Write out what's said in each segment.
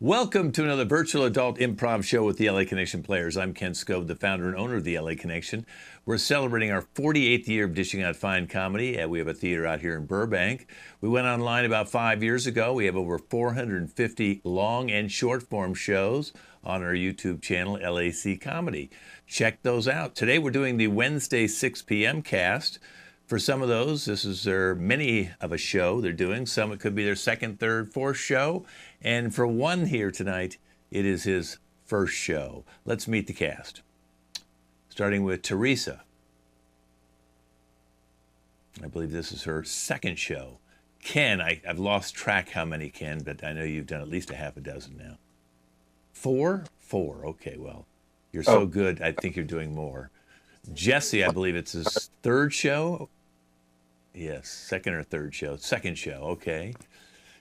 Welcome to another virtual adult improv show with the LA Connection players. I'm Ken Scove, the founder and owner of the LA Connection. We're celebrating our 48th year of dishing out fine comedy. We have a theater out here in Burbank. We went online about 5 years ago. We have over 450 long and short form shows on our YouTube channel, LAC Comedy. Check those out. Today we're doing the Wednesday 6 p.m. cast. For some of those, this is their mini of a show they're doing. Some it could be their second, third, fourth show. And for one here tonight, it is his first show. Let's meet the cast. Starting with Teresa. I believe this is her second show. Ken, I've lost track how many, Ken, but I know you've done at least a half a dozen now. Four? Four. Okay, well, you're so good, I think you're doing more. Jesse, I believe it's his third show. Yes, second or third show. Second show, okay.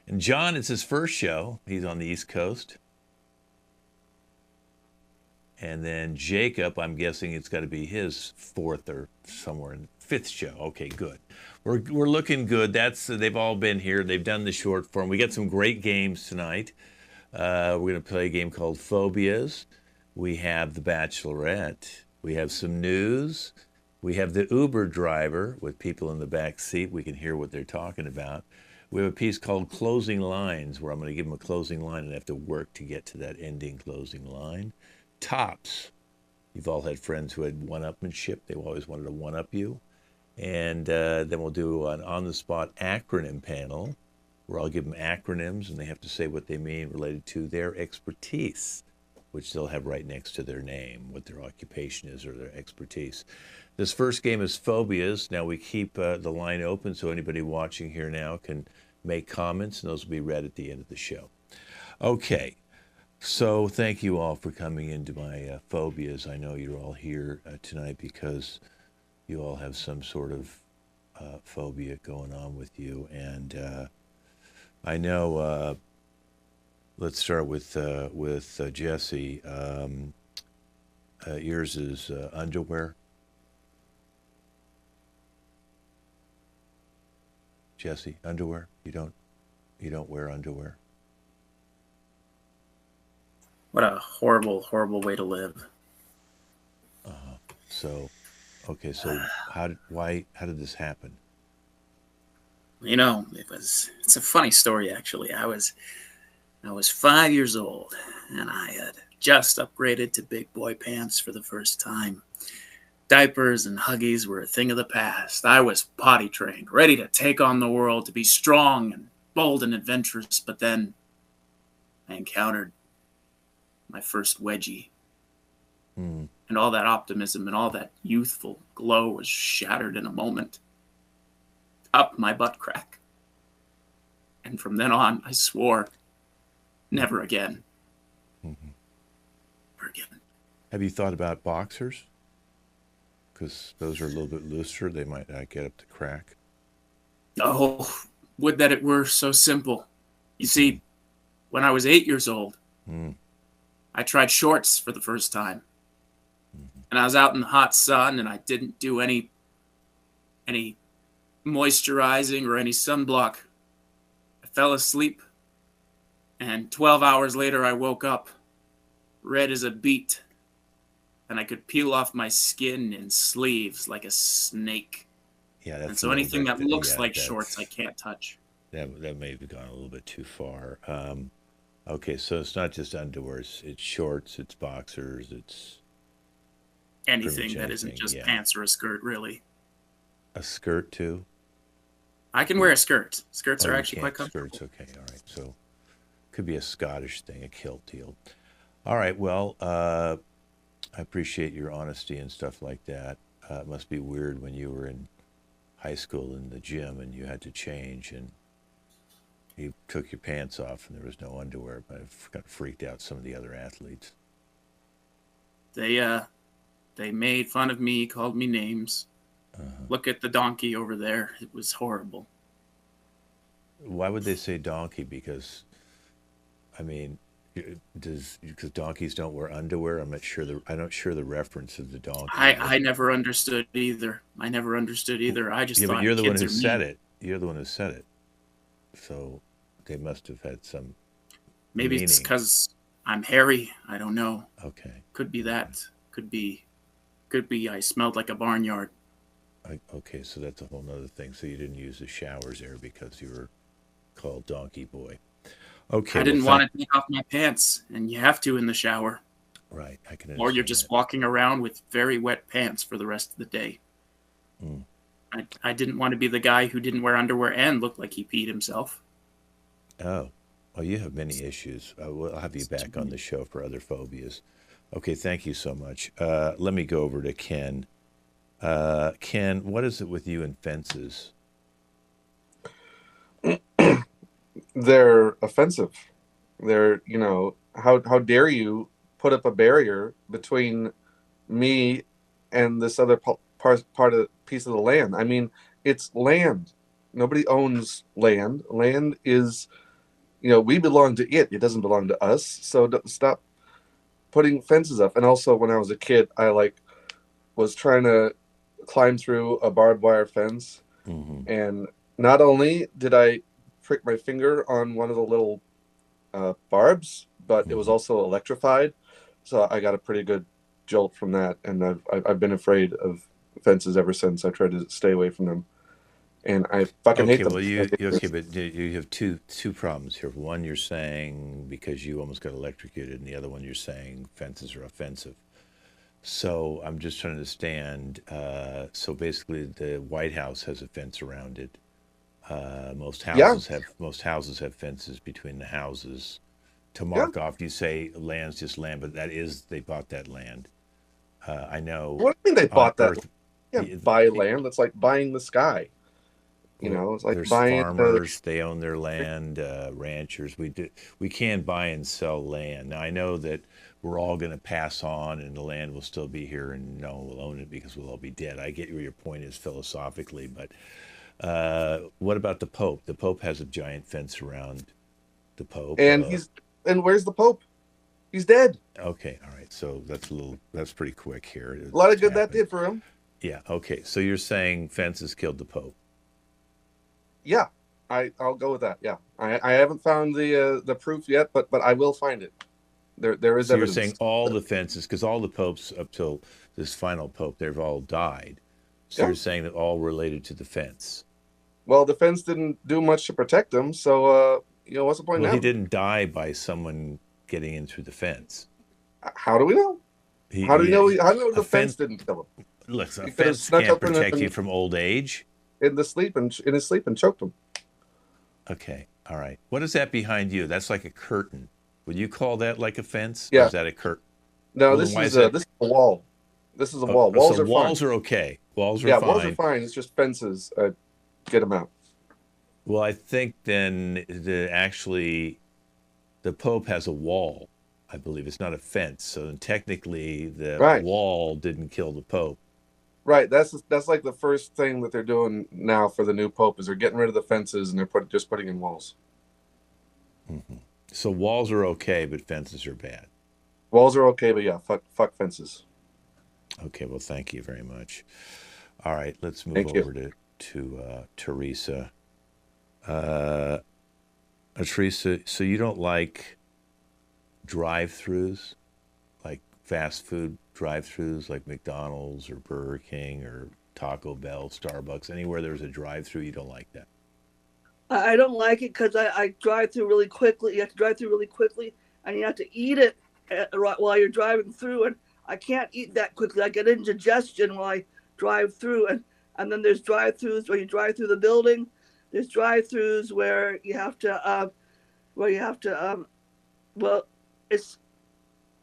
And John, it's his first show. He's on the East Coast. And then Jacob, I'm guessing it's got to be his fourth or somewhere in fifth show. Okay, good. We're looking good. They've all been here. They've done the short form. We got some great games tonight. We're going to play a game called Phobias. We have The Bachelorette. We have some news. We have the Uber driver with people in the back seat. We can hear what they're talking about. We have a piece called Closing Lines, where I'm going to give them a closing line and have to work to get to that ending closing line. Tops. You've all had friends who had one-upmanship. They always wanted to one-up you. And then we'll do an on-the-spot acronym panel, where I'll give them acronyms, and they have to say what they mean related to their expertise, which they'll have right next to their name, what their occupation is or their expertise. This first game is Phobias. Now we keep the line open so anybody watching here now can make comments, and those will be read at the end of the show. Okay, so thank you all for coming into my Phobias. I know you're all here tonight because you all have some sort of phobia going on with you. And I know, let's start with Jesse. Yours is underwear. Jesse, underwear? You don't wear underwear? What a horrible, horrible way to live. So, okay, so how did this happen? You know, it's a funny story actually. I was 5 years old and I had just upgraded to big boy pants for the first time. Diapers and Huggies were a thing of the past. I was potty trained, ready to take on the world, to be strong and bold and adventurous, but then I encountered my first wedgie. And all that optimism and all that youthful glow was shattered in a moment. Up my butt crack. And from then on, I swore, never again. Never again. Have you thought about boxers? Because those are a little bit looser. They might not get up the crack. Oh, would that it were so simple. You see, when I was 8 years old, I tried shorts for the first time. And I was out in the hot sun, and I didn't do any moisturizing or any sunblock. I fell asleep, and 12 hours later I woke up, red as a beet, and I could peel off my skin in sleeves like a snake. Yeah, that's and so anything that looks like shorts I can't touch. That may have gone a little bit too far. Okay, so it's not just underwear. It's shorts, it's boxers, it's anything that isn't just pants or a skirt, really. A skirt, too? I can wear a skirt. Skirts are actually quite comfortable. Skirts, okay, all right. So could be a Scottish thing, a kilt deal. All right, well, I appreciate your honesty and stuff like that. It must be weird when you were in high school in the gym and you had to change and you took your pants off and there was no underwear, but I've got freaked out some of the other athletes. They made fun of me, called me names. Look at the donkey over there. It was horrible. Why would they say donkey? Because, I mean, because donkeys don't wear underwear? I'm not sure the reference of the donkey. I never understood either. I just thought but you're the one who said it. You're the one who said it. So they must have had some Maybe it's Meaning, because I'm hairy. I don't know. okay, Could be okay, that. Could be. Could be I smelled like a barnyard. okay. So that's a whole nother thing. So you didn't use the showers there because you were called Donkey Boy. Okay, I well, didn't thank. want to take off my pants, and you have to in the shower, Right, I can or you're understand just that. walking around with very wet pants for the rest of the day. Mm. I didn't want to be the guy who didn't wear underwear and looked like he peed himself. Oh, well, you have many issues. We'll have you back on the show for other phobias. Okay, thank you so much. Let me go over to Ken. Ken, what is it with you and fences? They're offensive. They're, you know, how dare you put up a barrier between me and this other part of piece of the land? I mean, it's land. Nobody owns land. Land is, you know, we belong to it. It doesn't belong to us. So stop putting fences up. And also, when I was a kid, I like was trying to climb through a barbed wire fence, Hmm. and not only did I prick my finger on one of the little barbs, but it was Hmm. also electrified. So I got a pretty good jolt from that, and I've been afraid of fences ever since. I tried to stay away from them, and I fucking hate Okay, them. well, okay, but you have two problems here. One, you're saying because you almost got electrocuted, and the other one, you're saying fences are offensive. So I'm just trying to understand. So basically, the White House has a fence around it. Yeah, Most houses have fences between the houses to yeah. mark off. You say land's just land, but that is they bought that land. I know What do you mean they on bought that? Earth, You can't buy land. That's like buying the sky. You well, know, it's like there's buying. farmers. They own their land. Ranchers. We can buy and sell land. Now I know that we're all going to pass on, and the land will still be here, and no one will own it because we'll all be dead. I get where your point is philosophically, but what about the Pope? The Pope has a giant fence around the Pope. And he's and where's the Pope? He's dead. Okay, all right. So that's pretty quick here. A lot It of good that happened. did for him. Yeah. Okay. So you're saying fences killed the Pope. Yeah, I'll go with that. Yeah, I haven't found the proof yet, but I will find it. There is So you're saying evidence. all the fences, because all the popes up till this final pope, they've all died. So Yeah. you're saying that all related to the fence. Well, the fence didn't do much to protect him, so you know, what's the point Well, he now? didn't die by someone getting in through the fence. How do we know? How do we know? How do we know A the fence fence. didn't kill him? Look, a He could have fence snuck can't up protect you from old age. in the sleep and in his sleep and choked him. Okay. All right. What is that behind you? That's like a curtain. Would you call that like a fence, or Yeah. is that a curtain? No, Well, then why is that? this is a wall. This is a Oh, wall. so Walls are fine. walls are okay. Walls are Yeah, walls are fine. fine. It's just fences. Get them out. Well, I think then the Pope has a wall. I believe it's not a fence. So then technically, the Right. wall didn't kill the Pope. Right. That's like the first thing that they're doing now for the new pope is they're getting rid of the fences and they're just putting in walls. Hmm. So walls are okay, but fences are bad. Walls are okay, but yeah, fuck fences. Okay. Well, thank you very much. All right, let's move Thank you. over to Teresa. Uh, Teresa, so you don't like drive-throughs, like fast food drive-throughs, like McDonald's or Burger King or Taco Bell, Starbucks, anywhere there's a drive-through, you don't like that. I don't like it because I drive through really quickly. You have to drive through really quickly, and you have to eat it while you're driving through. And I can't eat that quickly. I get indigestion while I drive through. And then there's drive-throughs where you drive through the building. There's drive-throughs where you have to well, it's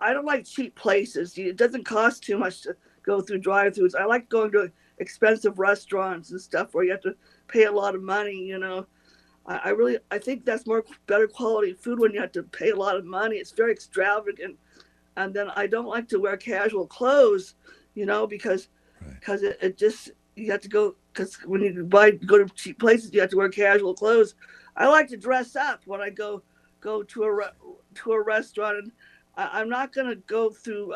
I don't like cheap places. It doesn't cost too much to go through drive-throughs. I like going to expensive restaurants and stuff where you have to pay a lot of money. I think that's more better quality food when you have to pay a lot of money. It's very extravagant, and then I don't like to wear casual clothes, because Right. it just you have to go because when you go to cheap places you have to wear casual clothes. I like to dress up when I go to a restaurant, and I'm not gonna go through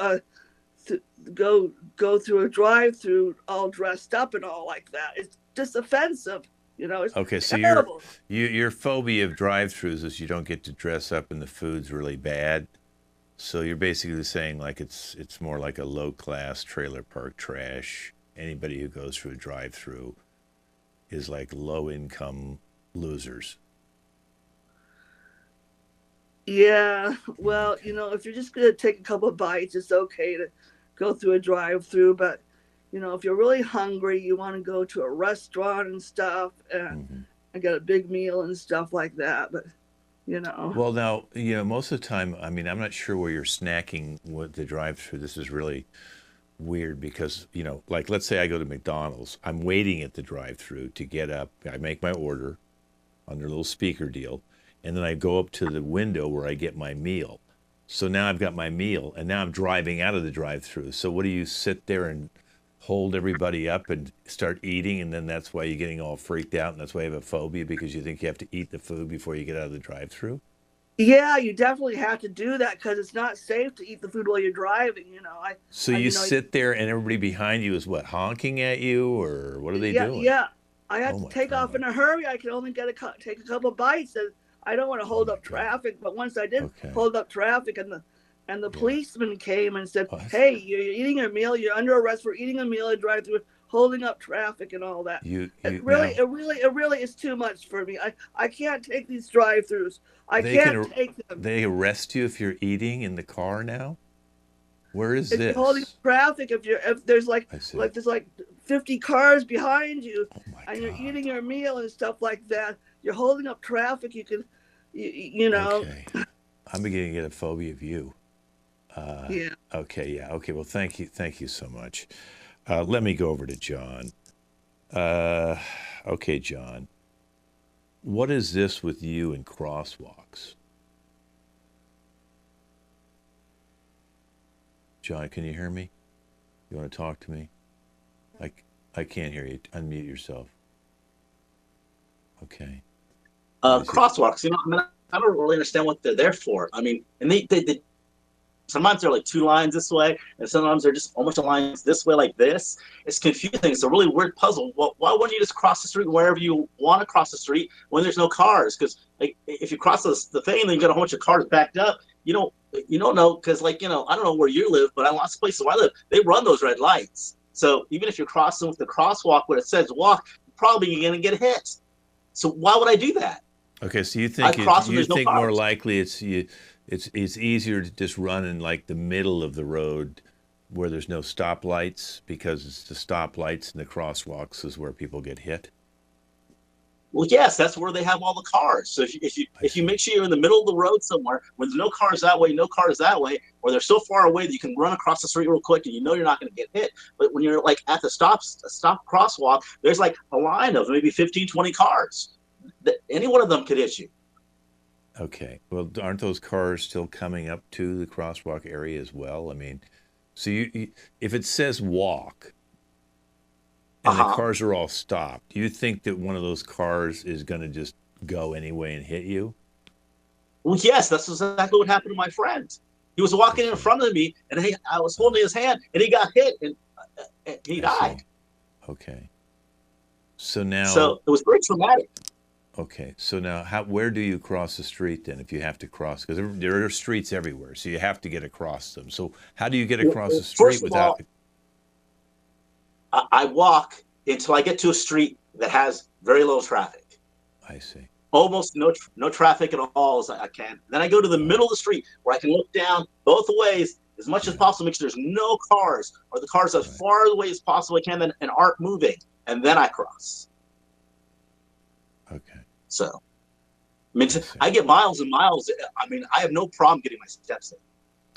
th- go through a drive through all dressed up and all like that. It's just offensive. It's Okay, so terrible. your phobia of drive-throughs is you don't get to dress up and the food's really bad. So you're basically saying like it's more like a low-class trailer park trash. Anybody who goes through a drive-through is like low-income losers. Yeah, well, Okay. if you're just gonna take a couple of bites, it's okay to go through a drive-through. But if you're really hungry, you want to go to a restaurant and stuff, Hmm. and get a big meal and stuff like that. But you know, Well, now, most of the time, I mean, I'm not sure where you're snacking with the drive-through. This is really weird because, like let's say I go to McDonald's, I'm waiting at the drive-through to get up. I make my order on their little speaker deal, and then I go up to the window where I get my meal. So now I've got my meal, and now I'm driving out of the drive-through. So what do you sit there and hold everybody up and start eating, and then that's why you're getting all freaked out, and that's why you have a phobia because you think you have to eat the food before you get out of the drive-through? yeah, you definitely have to do that because it's not safe to eat the food while you're driving. So you sit there and everybody behind you is what, honking at you, or what are they yeah, doing? yeah. I have Oh to my take off God. in a hurry. I can only take a couple of bites, and I don't want to Oh hold my up God. traffic. But once I did Okay. hold up traffic, and the Yeah. policeman came and said, What? "Hey, you're eating your meal. You're under arrest for eating a meal at drive-through, holding up traffic, and all that." It You really, now it really, it really is too much for me. I can't take these drive-throughs. I they can't can take them. they arrest you if you're eating in the car now? Where is If you're holding up this? traffic, if there's I see. there's like 50 cars behind you, Oh my and you're God. eating your meal and stuff like that, you're holding up traffic. You can, you know, Okay. I'm beginning to get a phobia of you. Uh, yeah. okay, yeah. Okay, well, thank you so much. Let me go over to John. Uh, okay, John. What is this with you and crosswalks? John, can you hear me? You want to talk to me? I, I can't hear you. Unmute yourself. Okay. Let me see. Crosswalks. I mean, I don't really understand what they're there for. I mean, and they sometimes they're like two lines this way, and sometimes they're just almost lines this way, like this. It's confusing. It's a really weird puzzle. Well, why wouldn't you just cross the street wherever you want to cross the street when there's no cars? Because like, if you cross the thing, then you got a whole bunch of cars backed up. You don't know because I don't know where you live, but in lots of places where I live, they run those red lights. So even if you're crossing with the crosswalk where it says walk, you're probably going to get hit. So why would I do that? Okay, so you I think cross when you there's no think more cars. likely it's easier to just run in like the middle of the road where there's no stoplights because it's the stoplights and the crosswalks is where people get hit. Well, yes, that's where they have all the cars. So I if you see. make sure you're in the middle of the road somewhere when there's no cars that way, no cars that way, or they're so far away that you can run across the street real quick and you know you're not going to get hit. But when you're like at the stop crosswalk, there's like a line of maybe 15, 20 cars. Any one of them could hit you. Okay. Well, aren't those cars still coming up to the crosswalk area as well? I mean, so if it says walk Uh and the huh. cars are all stopped, do you think that one of those cars is going to just go anyway and hit you? Well, yes, that's exactly what happened to my friend. He was I walking in see. front of me, and I was Uh, holding his hand, and he got hit, and he I see. died. Okay. So now, So it was very traumatic. okay. So now, where do you cross the street then if you have to cross? Because there are streets everywhere, so you have to get across them. So how do you get across the street First of without? all, I walk until I get to a street that has very little traffic, I see. almost no traffic at all as I can. Then I go to the Oh, middle of the street where I can look down both ways as much as yeah. possible, make sure there's no cars or the cars as Right. far away as possible I can and aren't moving, and then I cross. Okay. So, I mean, I see. I get miles and miles. I mean, I have no problem getting my steps in.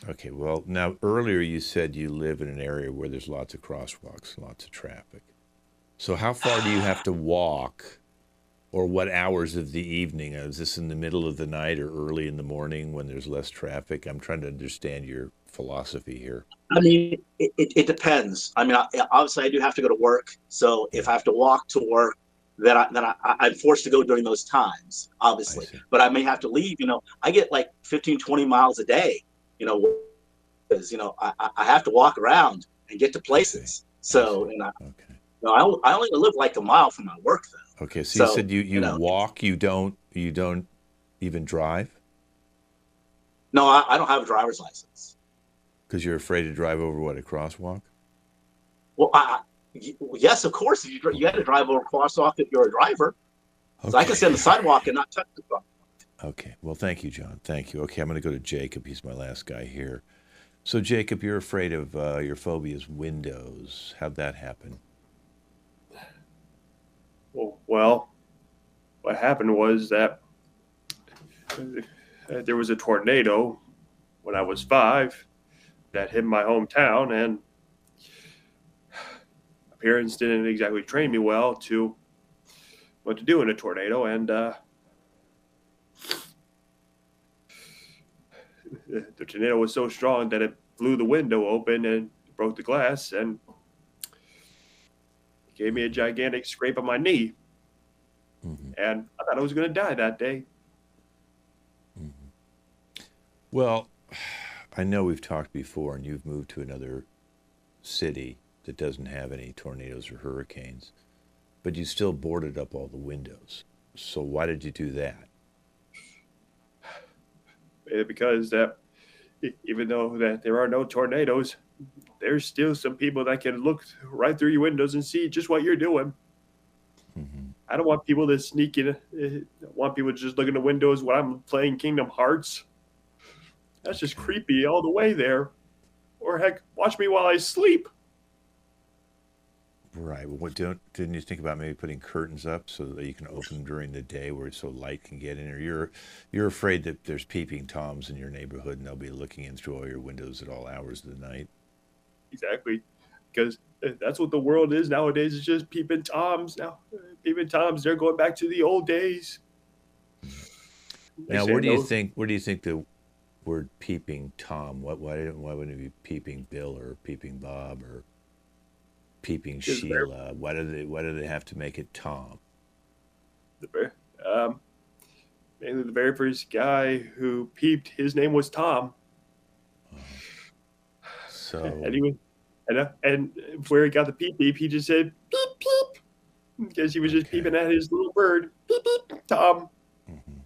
Okay. Well, now earlier you said you live in an area where there's lots of crosswalks, lots of traffic. So how far do you have to walk, or what hours of the evening? Is this in the middle of the night or early in the morning when there's less traffic? I'm trying to understand your philosophy here. I mean, it depends. I mean, obviously, I do have to go to work. So if Yeah, I have to walk to work, I'm forced to go during those times, I obviously. see. But I may have to leave. I get like 15, 20 miles a day, you know, because, I have to walk around and get to I see. places. I see. So, Okay. I only live like a mile from my work, though. Okay, so you So, said you you know, walk, you don't even drive no, I don't have a driver's license. because you're afraid to drive over what, a crosswalk? Well, yes, of course. You had to Okay. drive over a crosswalk if you're a driver. So I can Okay. sit on the sidewalk and not touch the crosswalk. Okay. Well, thank you, John. Thank you. Okay, I'm going to go to Jacob. He's my last guy here. So, Jacob, you're afraid of your phobia is windows. How'd that happen? Well, what happened was that there was a tornado when I was 5 that hit my hometown, and my parents didn't exactly train me well to what to do in a tornado, and the tornado was so strong that it blew the window open and broke the glass and gave me a gigantic scrape on my knee. Mm-hmm. And I thought I was going to die that day. Mm-hmm. Well, I know we've talked before, and you've moved to another city that doesn't have any tornadoes or hurricanes, but you still boarded up all the windows. So why did you do that? Because that even though that there are no tornadoes, there's still some people that can look right through your windows and see just what you're doing. Mm-hmm. I don't want people to sneak in. I want people to just look in the windows when I'm playing Kingdom Hearts. That's just creepy all the way there. Or heck, watch me while I sleep. Right. Well, didn't you think about maybe putting curtains up so that you can open during the day where so light can get in? Or you're afraid that there's peeping toms in your neighborhood and they'll be looking in through all your windows at all hours of the night? Exactly. Because that's what the world is nowadays. It's just peeping toms now. Peeping toms, they're going back to the old days. Now, where do you think the word peeping Tom? Why wouldn't it be peeping Bill or peeping Bob or peeping Sheila? Why do they have to make it Tom? Mainly the very first guy who peeped, his name was Tom. So and where he got the peep beep, he just said peep peep because he was just peeping at his little bird. Peep peep, Tom. Mm-hmm.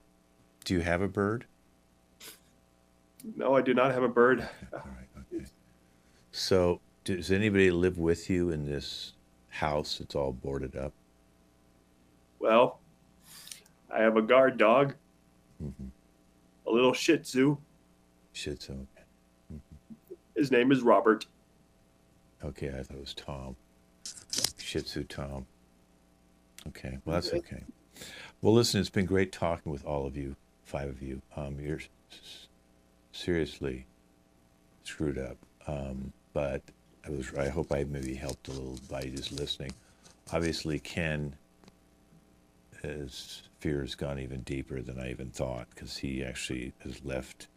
Do you have a bird? No, I do not have a bird. All right. Okay. So, does anybody live with you in this house that's all boarded up? Well, I have a guard dog, Mm-hmm. a little Shih Tzu. Shih Tzu. Okay. Mm-hmm. His name is Robert. Okay, I thought it was Tom. Shih Tzu Tom. Okay, well, that's okay. Well, listen, it's been great talking with all of you, 5 of you. You're seriously screwed up, but I hope I maybe helped a little by just listening. Obviously, Ken, his fear has gone even deeper than I even thought because he actually has left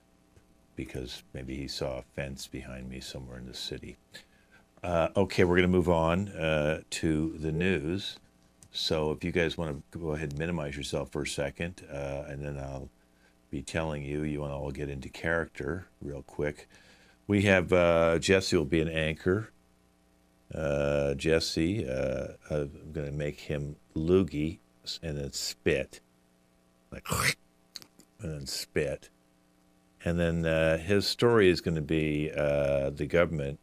because maybe he saw a fence behind me somewhere in the city. Okay, we're going to move on to the news. So if you guys want to go ahead and minimize yourself for a second, and then I'll be telling you want to all get into character real quick. We have Jesse will be an anchor. Jesse, I'm going to make him loogie and then spit. Like, and then spit. And then his story is going to be the government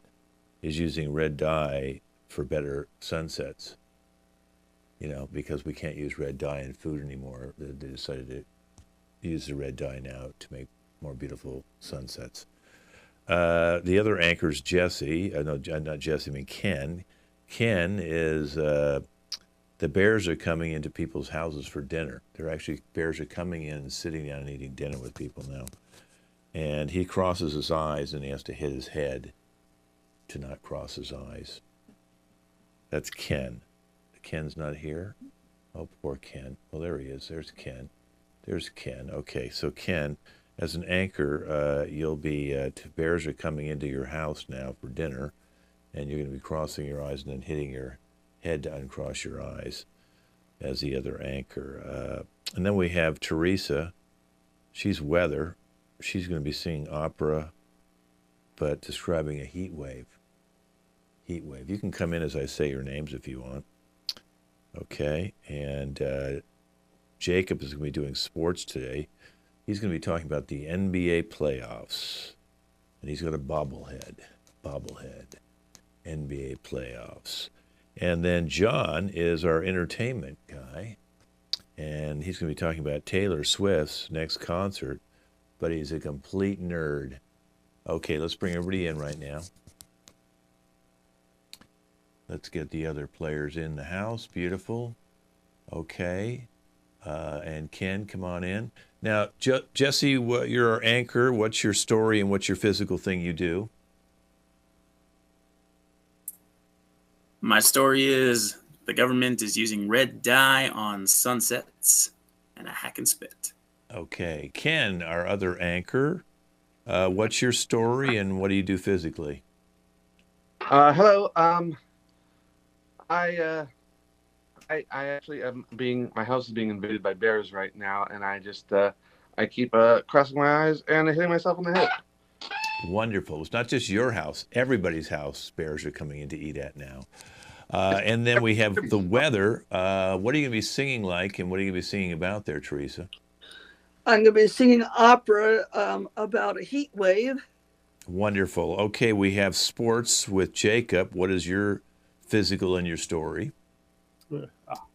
is using red dye for better sunsets. Because we can't use red dye in food anymore, they decided to use the red dye now to make more beautiful sunsets. The other anchor is Jesse. No, not Jesse, I mean Ken. Ken is, the bears are coming into people's houses for dinner. Bears are coming in and sitting down and eating dinner with people now. And he crosses his eyes and he has to hit his head to not cross his eyes. That's Ken. Ken's not here. Oh, poor Ken. Well, there he is. There's Ken. There's Ken. Okay, so Ken, as an anchor, you'll be, bears are coming into your house now for dinner, and you're going to be crossing your eyes and then hitting your head to uncross your eyes as the other anchor. And then we have Teresa. She's weather. She's going to be singing opera, but describing a heat wave. Heat wave. You can come in as I say your names if you want. Okay, and Jacob is going to be doing sports today. He's going to be talking about the NBA playoffs, and he's got a bobblehead, NBA playoffs. And then John is our entertainment guy, and he's going to be talking about Taylor Swift's next concert, but he's a complete nerd. Okay, let's bring everybody in right now. Let's get the other players in the house. Beautiful. Okay. And Ken, come on in. Now, Jesse, you're our anchor. What's your story and what's your physical thing you do? My story is the government is using red dye on sunsets and a hack and spit. Okay. Ken, our other anchor. What's your story and what do you do physically? Hello. I actually am my house is being invaded by bears right now, and I just I keep crossing my eyes and hitting myself on the head. Wonderful. It's not just your house. Everybody's house bears are coming in to eat at now. And then we have the weather. What are you going to be singing like, and what are you going to be singing about there, Teresa? I'm going to be singing opera about a heat wave. Wonderful. Okay, we have sports with Jacob. What is your physical and your story?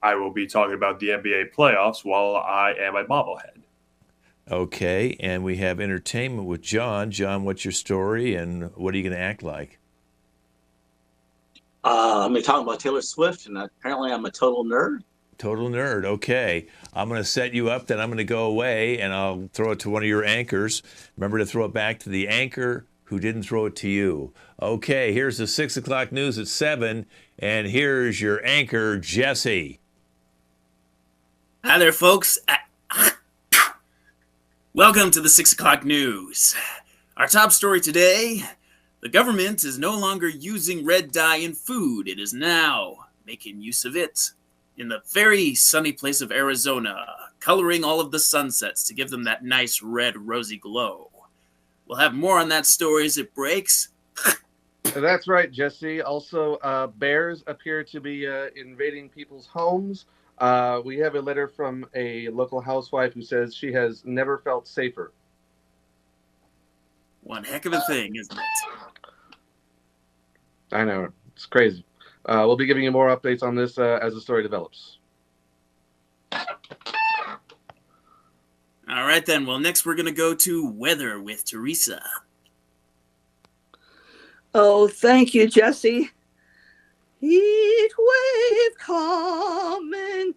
I will be talking about the NBA playoffs while I am a bobblehead. Okay, and we have entertainment with John. John, what's your story, and what are you going to act like? I'm going to talk about Taylor Swift, and apparently I'm a total nerd. Total nerd. Okay. I'm going to set you up, then I'm going to go away, and I'll throw it to one of your anchors. Remember to throw it back to the anchor who didn't throw it to you. Okay, here's the 6 o'clock news at 7, and here's your anchor, Jesse. Hi there, folks. Welcome to the 6 o'clock news. Our top story today, the government is no longer using red dye in food. It is now making use of it in the very sunny place of Arizona, coloring all of the sunsets to give them that nice red rosy glow. We'll have more on that story as it breaks. That's right, Jesse. Also, bears appear to be invading people's homes. We have a letter from a local housewife who says she has never felt safer. One heck of a thing, isn't it? I know. It's crazy. We'll be giving you more updates on this as the story develops. All right, then. Well, next we're going to go to weather with Teresa. Oh, thank you, Jesse. Heat wave coming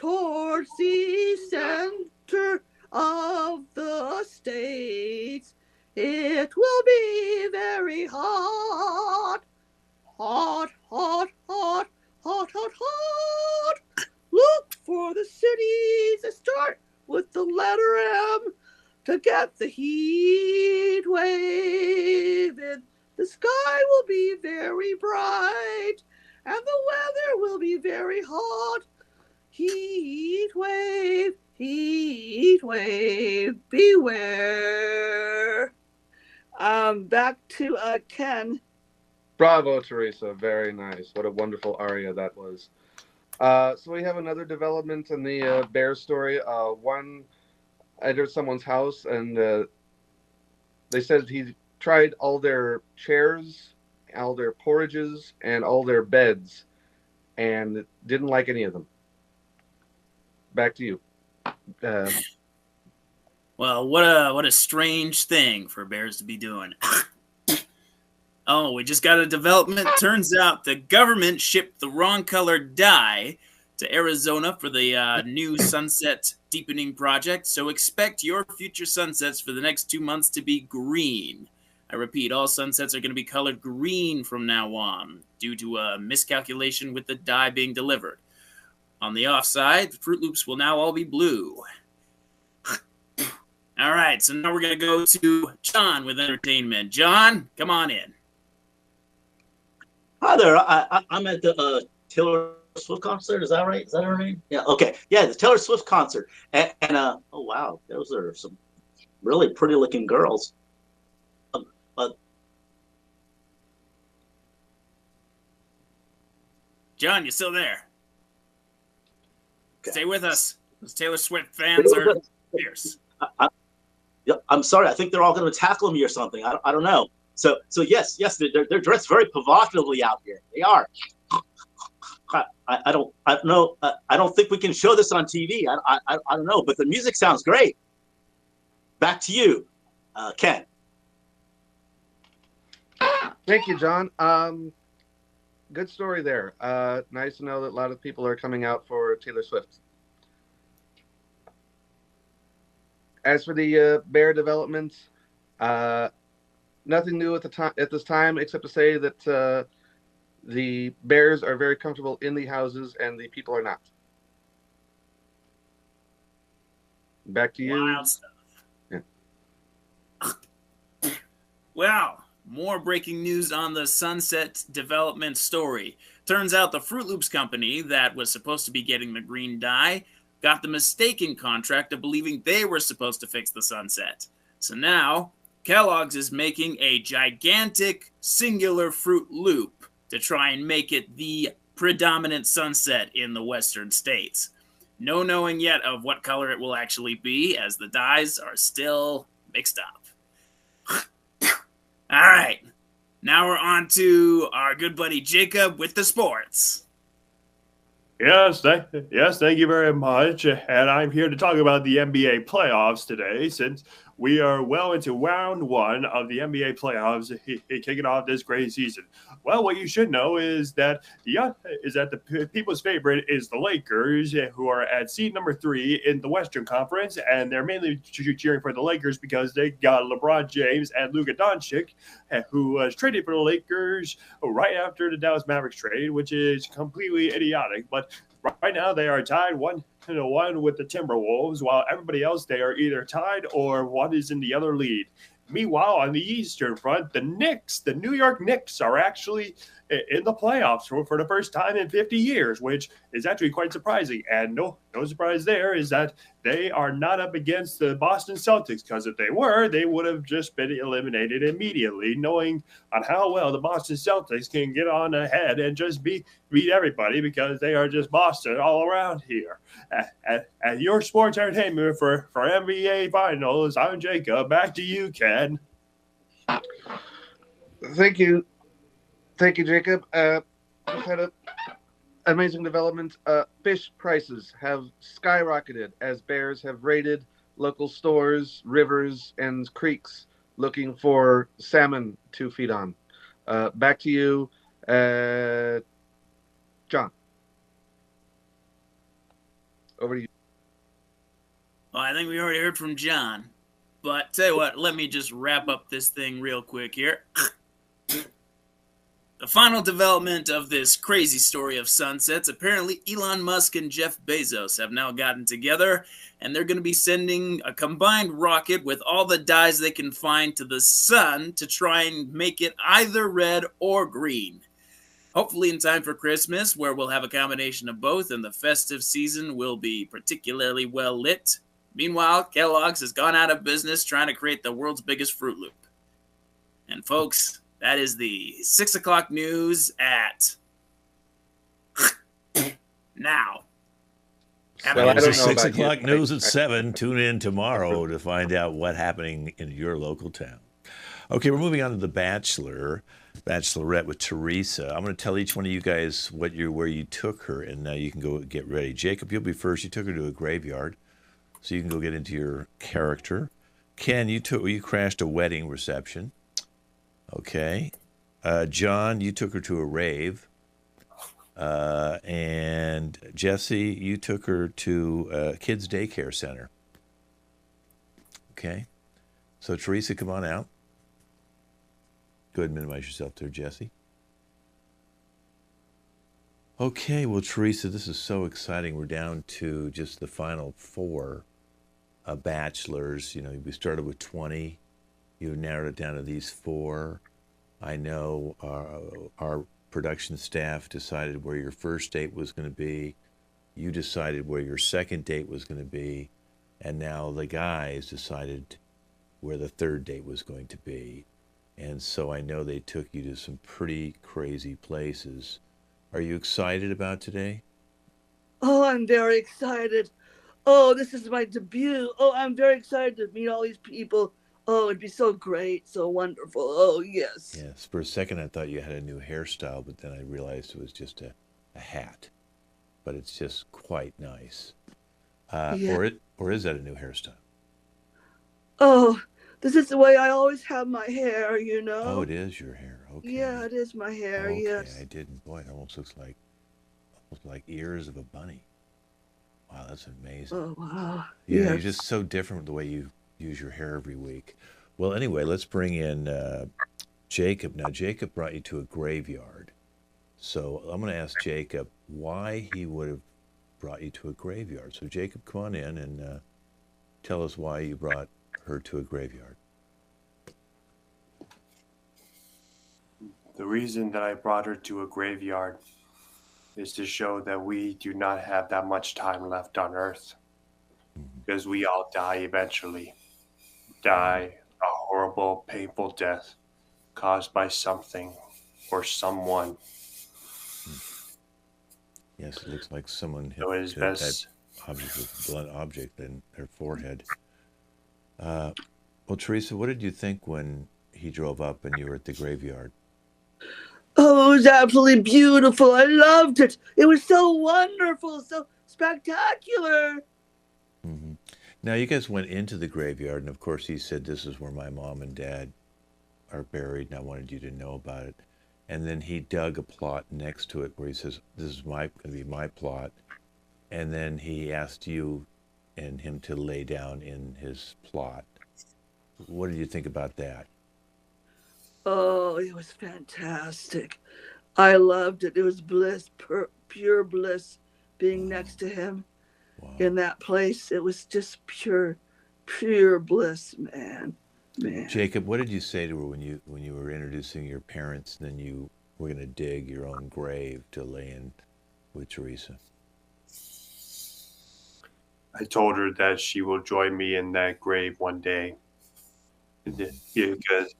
towards the center of the states. It will be very hot. Look for the cities that start with the letter M to get the heat wave in. The sky will be very bright and the weather will be very hot. Heat wave, beware. Back to Ken. Bravo, Teresa. Very nice. What a wonderful aria that was. So we have another development in the bear story. One entered someone's house, and they said he tried all their chairs, all their porridges, and all their beds, and didn't like any of them. Back to you. Well, what a strange thing for bears to be doing. Oh, we just got a development. Turns out the government shipped the wrong color dye to Arizona for the new sunset deepening project. So expect your future sunsets for the next 2 months to be green. I repeat, all sunsets are going to be colored green from now on due to a miscalculation with the dye being delivered. On the offside, the Fruit Loops will now all be blue. All right, so now we're going to go to John with entertainment. John, come on in. Hi there. I'm at the Taylor Swift concert. Is that right? Is that her name? Yeah. Okay. Yeah, the Taylor Swift concert. And oh wow, those are some really pretty looking girls. John, you still there? Okay. Stay with us. Those Taylor Swift fans are fierce. Yeah, I'm sorry. I think they're all going to tackle me or something. I don't know. So yes, they're dressed very provocatively out here. They are. I don't know. I don't think we can show this on TV. I don't know, but the music sounds great. Back to you, Ken. Thank you, John. Good story there. Nice to know that a lot of people are coming out for Taylor Swift. As for the bear development, nothing new at this time, except to say that the bears are very comfortable in the houses and the people are not. Back to you. Wild stuff. Yeah. Well, more breaking news on the Sunset development story. Turns out the Fruit Loops company that was supposed to be getting the green dye got the mistaken contract of believing they were supposed to fix the sunset. So now, Kellogg's is making a gigantic singular Fruit Loop to try and make it the predominant sunset in the western states. No knowing yet of what color it will actually be, as the dyes are still mixed up. All right, now we're on to our good buddy Jacob with the sports. Yes, thank you very much. And I'm here to talk about the NBA playoffs today, since we are well into round one of the NBA playoffs, kicking off this great season. Well, what you should know is that the people's favorite is the Lakers, who are at seed number 3 in the Western Conference, and they're mainly cheering for the Lakers because they got LeBron James and Luka Doncic, who was traded for the Lakers right after the Dallas Mavericks trade, which is completely idiotic. But right now they are tied 1-1 with the Timberwolves, while everybody else, they are either tied or one is in the other lead. Meanwhile, on the Eastern front, the New York Knicks, are actually in the playoffs for the first time in 50 years, which is actually quite surprising. And no surprise there is that they are not up against the Boston Celtics, because if they were, they would have just been eliminated immediately, knowing on how well the Boston Celtics can get on ahead and just beat everybody, because they are just Boston all around here. At your sports entertainment for NBA Finals, I'm Jacob. Back to you, Ken. Thank you, Jacob. Just had an amazing development. Fish prices have skyrocketed as bears have raided local stores, rivers, and creeks looking for salmon to feed on. Back to you, John. Over to you. Well, I think we already heard from John. But tell you what, let me just wrap up this thing real quick here. The final development of this crazy story of sunsets, apparently Elon Musk and Jeff Bezos have now gotten together, and they're going to be sending a combined rocket with all the dyes they can find to the sun to try and make it either red or green. Hopefully in time for Christmas, where we'll have a combination of both, and the festive season will be particularly well lit. Meanwhile, Kellogg's has gone out of business trying to create the world's biggest Fruit Loop. And folks, that is the 6 o'clock news at now. Well, I don't know 6 about o'clock you. news at 7. Tune in tomorrow to find out what's happening in your local town. Okay, we're moving on to The Bachelorette with Teresa. I'm going to tell each one of you guys where you took her, and now you can go get ready. Jacob, you'll be first. You took her to a graveyard, so you can go get into your character. Ken, you crashed a wedding reception. Okay. John, you took her to a rave. And Jesse, you took her to a kids' daycare center. Okay. So Teresa, come on out. Go ahead and minimize yourself there, Jesse. Okay, well, Teresa, this is so exciting. We're down to just the final 4 bachelors. You know, we started with 20. You narrowed it down to these 4. I know our production staff decided where your first date was going to be. You decided where your second date was going to be. And now the guys decided where the third date was going to be. And so I know they took you to some pretty crazy places. Are you excited about today? Oh, I'm very excited. Oh, this is my debut. Oh, I'm very excited to meet all these people. Oh, it'd be so great, so wonderful. Oh, yes. Yes. For a second, I thought you had a new hairstyle, but then I realized it was just a hat. But it's just quite nice. Yeah. Or is that a new hairstyle? Oh, this is the way I always have my hair, Oh, it is your hair. Yeah, Okay. it is my hair, Okay. yes. I didn't. Boy, it almost like ears of a bunny. Wow, that's amazing. Oh, wow. Yeah, you're Yes. just so different the way you use your hair every week. Well, anyway, let's bring in Jacob. Now, Jacob brought you to a graveyard. So I'm going to ask Jacob why he would have brought you to a graveyard. So, Jacob, come on in and tell us why you brought her to a graveyard. The reason that I brought her to a graveyard is to show that we do not have that much time left on Earth. Because we all die eventually. Die a horrible, painful death caused by something or someone. Yes, it looks like someone hit So it is that best. object with blunt object in their forehead. Well, Teresa, what did you think when he drove up and you were at the graveyard? Oh, it was absolutely beautiful. I loved it. It was so wonderful, so spectacular. Hmm. Now, you guys went into the graveyard, and of course, he said, "This is where my mom and dad are buried, and I wanted you to know about it." And then he dug a plot next to it where he says, "This is going to be my plot." And then he asked you and him to lay down in his plot. What did you think about that? Oh, it was fantastic. I loved it. It was bliss, pure bliss being Wow. next to him Wow. in that place. It was just pure bliss, man. Jacob, what did you say to her when you were introducing your parents? And then you were going to dig your own grave to lay in with Teresa. I told her that she will join me in that grave one day.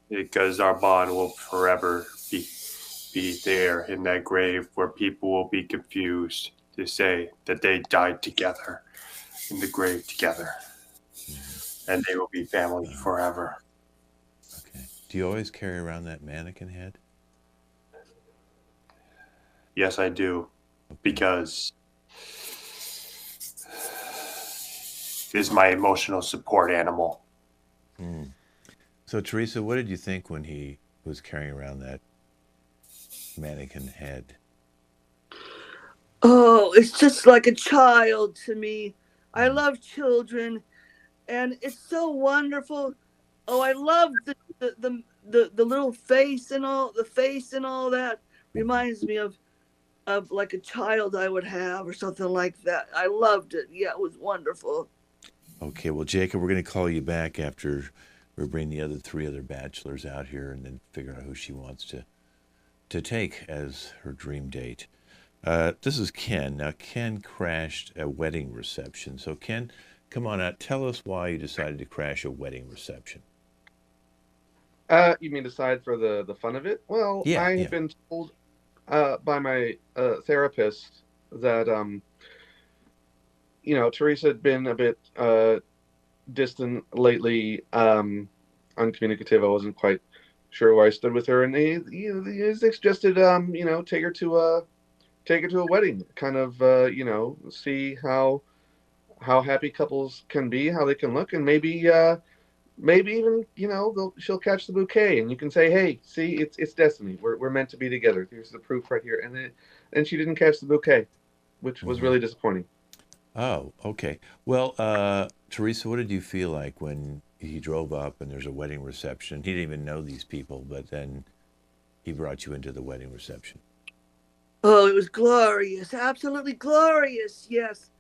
Because our bond will forever be there in that grave where people will be confused to say that they died together in the grave together. And they will be family forever. Okay. Do you always carry around that mannequin head? Yes, I do. Because it's my emotional support animal. Mm. So, Teresa, what did you think when he was carrying around that mannequin head? Oh, it's just like a child to me. I love children, and it's so wonderful. Oh, I love the little face and all that. Reminds me of like a child I would have or something like that. I loved it. Yeah, it was wonderful. Okay, well, Jacob, we're going to call you back after we bring the three other bachelors out here and then figure out who she wants to take as her dream date. This is Ken. Now, Ken crashed a wedding reception. So, Ken, come on out. Tell us why you decided to crash a wedding reception. You mean aside for the fun of it? Well, Yeah, I yeah. have been told by my therapist that Teresa had been a bit distant lately, uncommunicative. I wasn't quite sure where I stood with her, and he suggested take her to a wedding, kind of see how happy couples can be, how they can look, and maybe even she'll catch the bouquet, and you can say, hey, see, it's destiny. We're meant to be together. Here's the proof right here. And she didn't catch the bouquet, which was really disappointing. Oh, okay. Well, Teresa, what did you feel like when he drove up and there's a wedding reception? He didn't even know these people, but then he brought you into the wedding reception. Oh, it was glorious, absolutely glorious. Yes.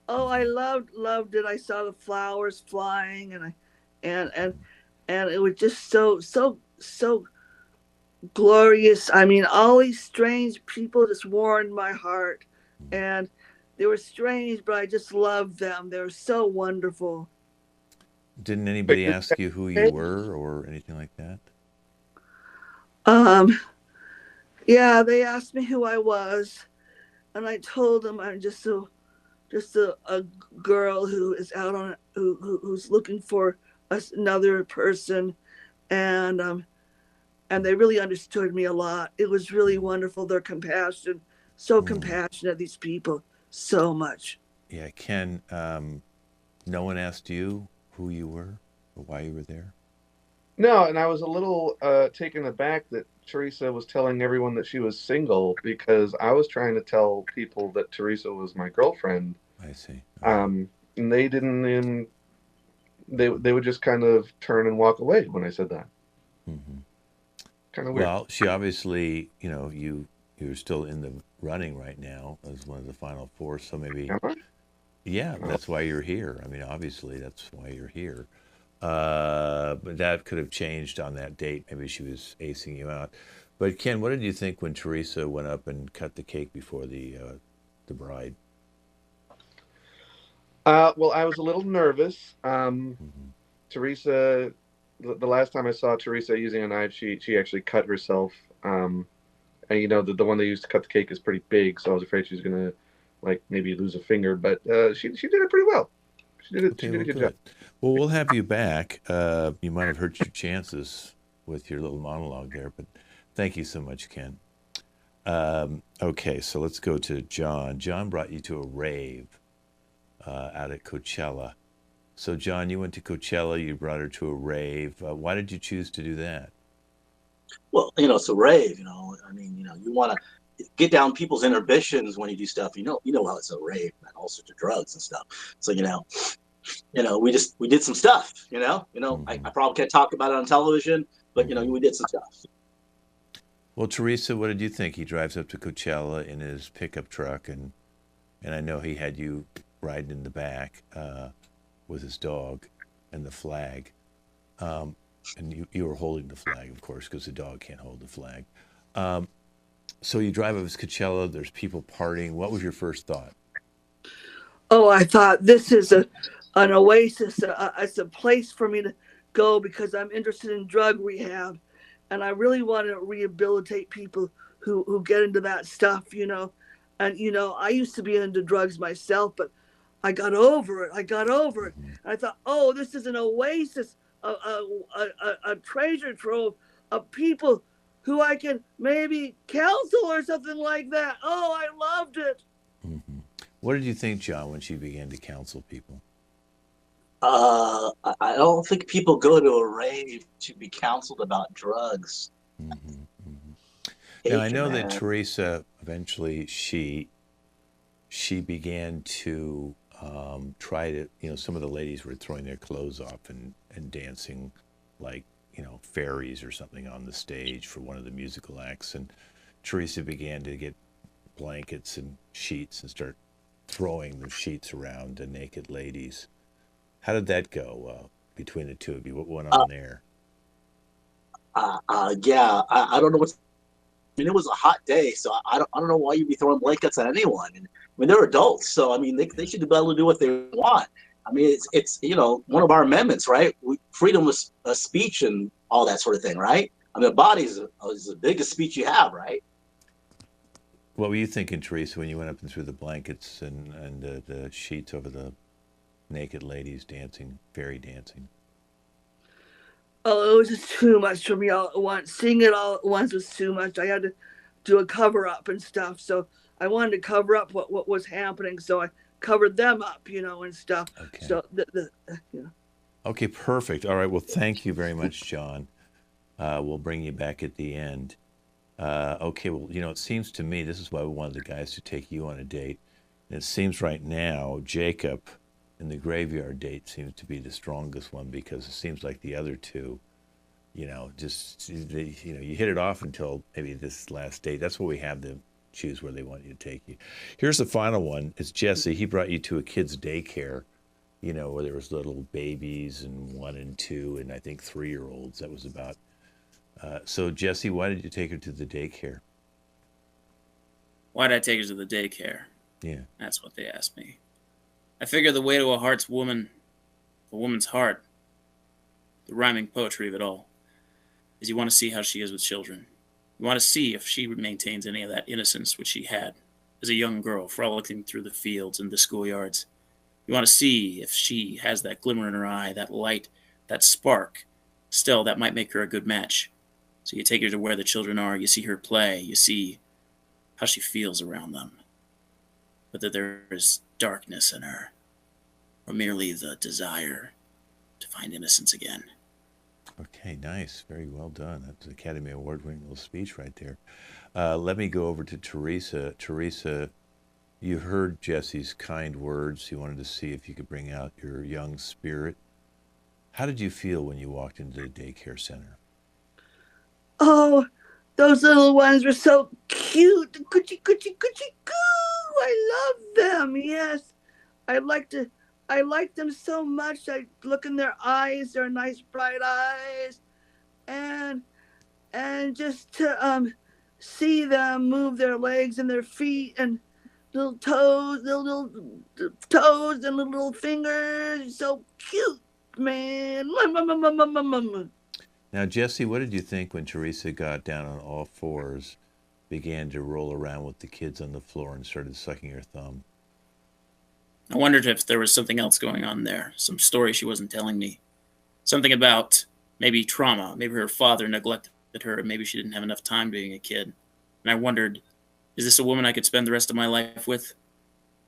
Oh, I loved it. I saw the flowers flying, and it was just so glorious. I mean, all these strange people just warmed my heart, and they were strange, but I just loved them. They were so wonderful. Didn't anybody ask you who you were or anything like that? Um, Yeah, they asked me who I was, and I told them I'm just a girl who is out on who's looking for another person, and they really understood me a lot. It was really wonderful. Their compassion, so Mm. compassionate. These people, so much. Yeah, Ken. No one asked you who you were or why you were there. No, and I was a little taken aback that Teresa was telling everyone that she was single because I was trying to tell people that Teresa was my girlfriend. I see. And they didn't even they would just kind of turn and walk away when I said that. Mm-hmm. Kind of weird. Well, she obviously, you're still in the running right now as one of the final four. So maybe, Am I? yeah, that's why you're here. I mean, obviously, that's why you're here. But that could have changed on that date. Maybe she was acing you out. But Ken, what did you think when Teresa went up and cut the cake before the bride? Well, I was a little nervous. Mm-hmm. Teresa, the last time I saw Teresa using a knife, she actually cut herself. And the one they used to cut the cake is pretty big, so I was afraid she was gonna like maybe lose a finger. But she did it pretty well. She Okay, did a well, good job. good. Well, we'll have you back. You might have hurt your chances with your little monologue there, but thank you so much, Ken. Okay, so let's go to John. John brought you to a rave out at Coachella. So, John, you went to Coachella. You brought her to a rave. Why did you choose to do that? Well, it's a rave. I mean, you want to get down people's inhibitions when you do stuff. You know how it's a rave, man, all sorts of drugs and stuff. So we did some stuff. I Mm-hmm. probably can't talk about it on television, but Mm-hmm. we did some stuff. Well, Teresa, what did you think? He drives up to Coachella in his pickup truck, and I know he had you riding in the back with his dog and the flag. And you were holding the flag, of course, because the dog can't hold the flag. Um, so you drive up to Coachella. There's people partying. What was your first thought? Oh, I thought this is an oasis. It's a place for me to go because I'm interested in drug rehab, and I really want to rehabilitate people who get into that stuff. And I used to be into drugs myself, but I got over it. I got over it. Mm-hmm. And I thought, oh, this is an oasis, a treasure trove of people who I can maybe counsel or something like that. Oh, I loved it. Mm-hmm. What did you think, John, when she began to counsel people? I don't think people go to a rave to be counseled about drugs. Mm-hmm. Mm-hmm. Now I Take know that man. Teresa eventually she began to try to, some of the ladies were throwing their clothes off and dancing like, fairies or something on the stage for one of the musical acts. And Teresa began to get blankets and sheets and start throwing the sheets around to naked ladies. How did that go between the two of you? What went Uh, on there? yeah, I don't know what's. I mean, it was a hot day, so I don't know why you'd be throwing blankets at anyone. And I mean, they're adults, so I mean, they Yeah. should be able to do what they want. I mean, it's one of our amendments, right? Freedom of speech and all that sort of thing, right? I mean, the body is the biggest speech you have, right? What were you thinking, Teresa, when you went up and threw the blankets and the sheets over the naked ladies dancing, fairy dancing? Oh, it was just too much for me all at once. Seeing it all at once was too much. I had to do a cover up and stuff. So I wanted to cover up what was happening. So I covered them up, and stuff. Okay. So the. Okay, perfect. All right. Well, thank you very much, John. We'll bring you back at the end. Okay. Well, it seems to me this is why we wanted the guys to take you on a date. And it seems right now Jacob in the graveyard date seems to be the strongest one because it seems like the other two, just you hit it off until maybe this last date. That's what we have them choose where they want you to take you. Here's the final one. It's Jesse. He brought you to a kid's daycare. Where there was little babies and 1 and 2 and I think 3-year-olds. That was about. So Jesse, why did you take her to the daycare? Why did I take her to the daycare? Yeah. That's what they asked me. I figure the way to a woman's heart, the rhyming poetry of it all, is you want to see how she is with children. You want to see if she maintains any of that innocence which she had as a young girl frolicking through the fields and the schoolyards. You want to see if she has that glimmer in her eye, that light, that spark, still that might make her a good match. So you take her to where the children are, you see her play, you see how she feels around them. Whether there is darkness in her, or merely the desire to find innocence again. Okay, nice. Very well done. That's an Academy Award-winning little speech right there. Let me go over to Teresa. Teresa, you heard Jesse's kind words. He wanted to see if you could bring out your young spirit. How did you feel when you walked into the daycare center? Oh, those little ones were so cute. Coochie, coochie, coochie, coo. I love them. Yes. I like them so much. I look in their eyes, their nice bright eyes, and just to see them move their legs and their feet and little toes, little toes and little fingers. So cute, man. Now, Jesse, what did you think when Teresa got down on all fours, began to roll around with the kids on the floor and started sucking her thumb? I wondered if there was something else going on there, some story she wasn't telling me. Something about maybe trauma, maybe her father neglected her, and maybe she didn't have enough time being a kid. And I wondered, is this a woman I could spend the rest of my life with?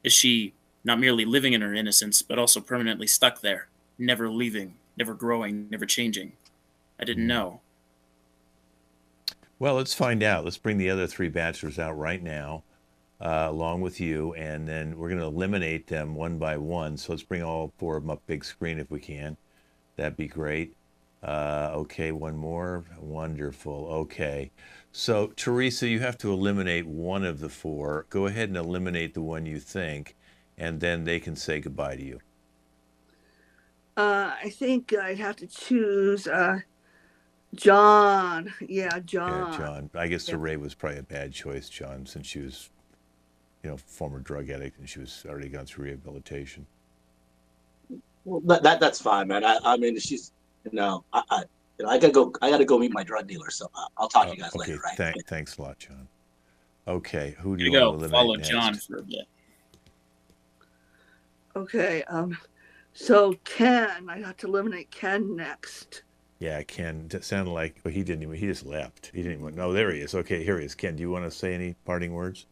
Is she not merely living in her innocence, but also permanently stuck there, never leaving, never growing, never changing? I didn't know. Well, let's find out. Let's bring the other three bachelors out right now, along with you, and then we're going to eliminate them one by one. So let's bring all four of them up big screen if we can. That'd be great. Okay, one more. Wonderful. Okay. So, Teresa, you have to eliminate one of the four. Go ahead and eliminate the one you think, and then they can say goodbye to you. I think I'd have to choose John. Yeah, John. Yeah, John. I guess Saray was probably a bad choice, John, since she was, former drug addict and she was already gone through rehabilitation. Well, that's fine, man. I mean, she's I gotta go meet my drug dealer. So I'll talk to you guys later, right? Thanks a lot, John. Okay, who do You you want go to eliminate follow next? John for a bit. Okay. So Ken, I have to eliminate Ken next. Yeah, Ken. That sounded like he didn't even. He just left. He didn't even. No, there he is. Okay, here he is. Ken, do you want to say any parting words?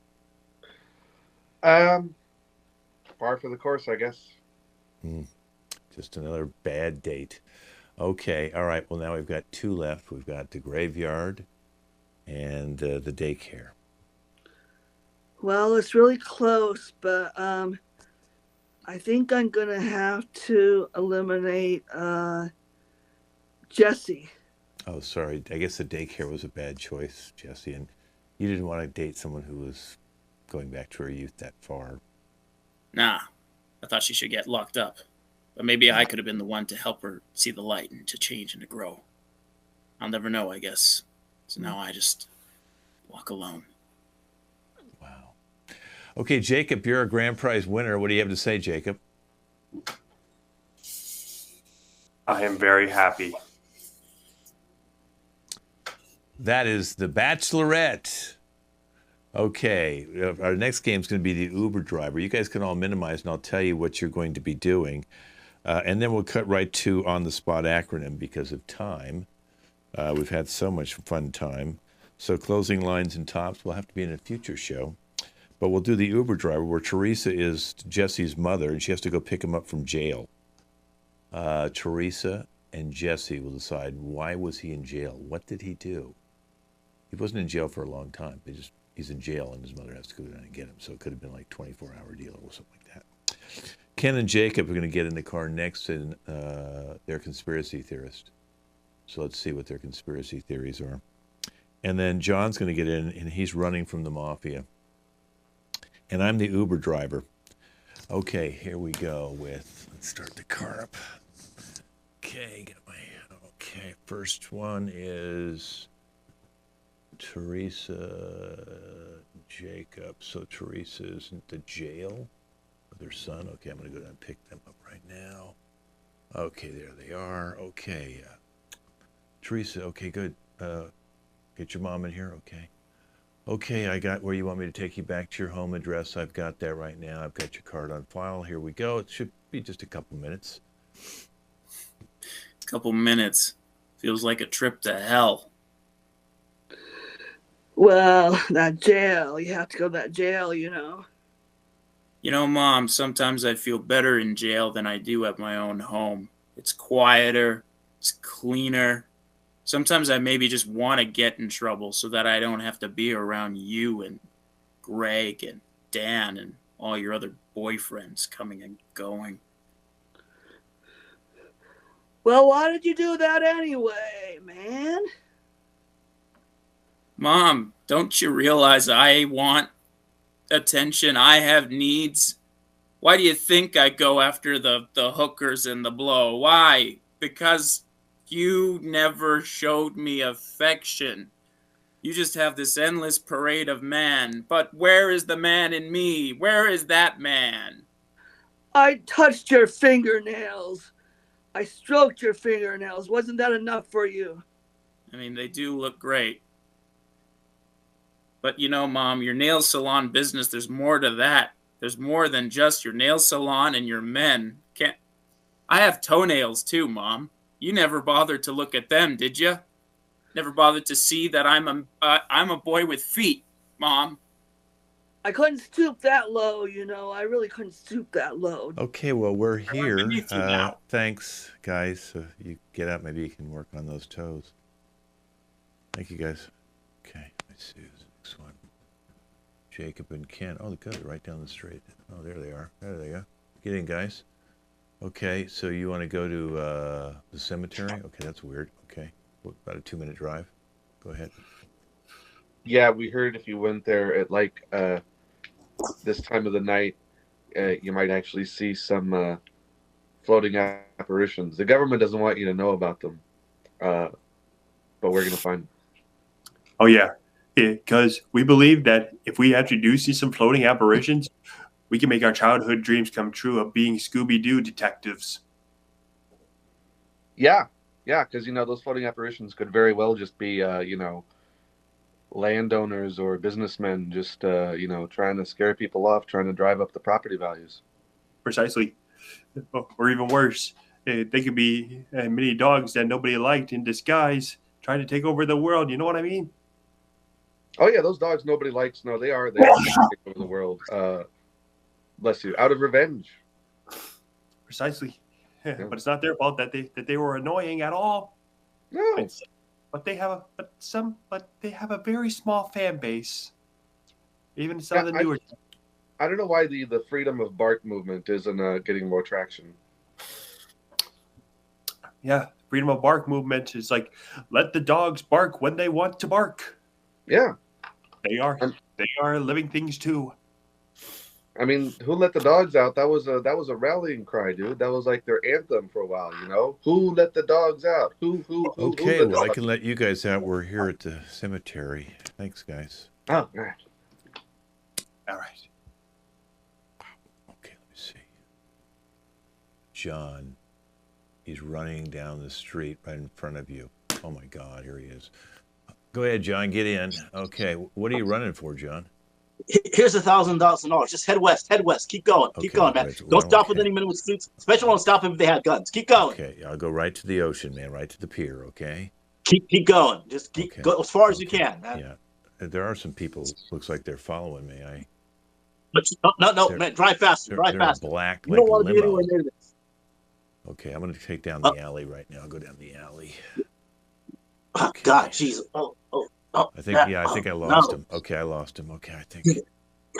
Par for the course, I guess. Just another bad date. Okay, all right. Well, now we've got two left. We've got the graveyard and the daycare. Well, it's really close, but I think I'm gonna have to eliminate Jesse. Oh, sorry. I guess the daycare was a bad choice, Jesse. And you didn't want to date someone who was going back to her youth that far. Nah, I thought she should get locked up. But maybe I could have been the one to help her see the light and to change and to grow. I'll never know, I guess. So now I just walk alone. Wow. Okay, Jacob, you're a grand prize winner. What do you have to say, Jacob? I am very happy. That is The Bachelorette. Okay, our next game is going to be the Uber driver. You guys can all minimize, and I'll tell you what you're going to be doing. And then we'll cut right to on-the-spot acronym because of time. We've had so much fun time. So closing lines and tops will have to be in a future show. But we'll do the Uber driver where Teresa is Jesse's mother, and she has to go pick him up from jail. Teresa and Jesse will decide, why was he in jail? What did he do? He wasn't in jail for a long time. He's in jail, and his mother has to go down and get him. So it could have been like a 24-hour deal or something like that. Ken and Jacob are going to get in the car next, and they're conspiracy theorists. So let's see what their conspiracy theories are. And then John's going to get in, and he's running from the mafia. And I'm the Uber driver. Okay, here we go let's start the car up. Okay, first one is Teresa, Jacob. So Teresa is in the jail with her son. Okay, I'm going to go down and pick them up right now. Okay, there they are. Okay, Teresa, okay, good. Get your mom in here. Okay. Okay, I got where you want me to take you back to your home address. I've got that right now. I've got your card on file. Here we go. It should be just a couple minutes. Couple minutes. Feels like a trip to hell. Well, that jail. You have to go to that jail, you know. You know, Mom, sometimes I feel better in jail than I do at my own home. It's quieter. It's cleaner. Sometimes I maybe just want to get in trouble so that I don't have to be around you and Greg and Dan and all your other boyfriends coming and going. Well, why did you do that anyway, man? Mom, don't you realize I want attention? I have needs. Why do you think I go after the hookers and the blow? Why? Because you never showed me affection. You just have this endless parade of man. But where is the man in me? Where is that man? I touched your fingernails. I stroked your fingernails. Wasn't that enough for you? I mean, they do look great. But you know, Mom, your nail salon business, there's more to that. There's more than just your nail salon and your men. I have toenails too, Mom. You never bothered to look at them, did you? Never bothered to see that I'm a boy with feet, Mom. I couldn't stoop that low, you know. I really couldn't stoop that low. Okay, well, we're here. beneath you now. Thanks, guys. You get out. Maybe you can work on those toes. Thank you, guys. Okay, let's see who's the next one. Jacob and Ken. Oh, good. Right down the street. Oh, there they are. There they go. Get in, guys. Okay, so you want to go to the cemetery? Okay, that's weird. Okay, about a 2-minute drive. Go ahead. Yeah, we heard if you went there at like this time of the night, you might actually see some floating apparitions. The government doesn't want you to know about them, but we're going to find them. Oh, yeah. Because we believe that if we actually do see some floating apparitions, we can make our childhood dreams come true of being Scooby-Doo detectives. Yeah, because, those floating apparitions could very well just be, landowners or businessmen just, trying to scare people off, trying to drive up the property values. Precisely. Or even worse, they could be many dogs that nobody liked in disguise, trying to take over the world. You know what I mean? Oh, yeah, those dogs nobody likes. No, they are taking over the world. Bless you. Out of revenge. Precisely. Yeah. But it's not their fault that they were annoying at all. No. But they have a very small fan base. Even some of the newer. I don't know why the freedom of bark movement isn't getting more traction. Yeah, freedom of bark movement is like, let the dogs bark when they want to bark. Yeah. They are living things too. I mean, who let the dogs out? That was a rallying cry, dude. That was like their anthem for a while, Who let the dogs out? Who Okay, who well, I can let you guys out. We're here at the cemetery. Thanks, guys. Oh, all right. All right. Okay, let me see. John, he's running down the street right in front of you. Oh, my God, here he is. Go ahead, John, get in. Okay, what are you running for, John? Here's $1,000. Just head west. Keep going. Keep going, man. Don't stop with any minimum suits. Especially don't stop if they have guns. Keep going. Okay, I'll go right to the ocean, man, right to the pier, okay? Keep going. Just go as far as you can, man. Yeah. There are some people, looks like they're following me. No, man, drive faster. Drive faster. Black, you don't want to be anywhere near this. Okay, I'm going to take down the alley right now. I'll go down the alley. Oh, okay. God, jeez. Oh. I think I lost him. Okay, I lost him. Okay, I think.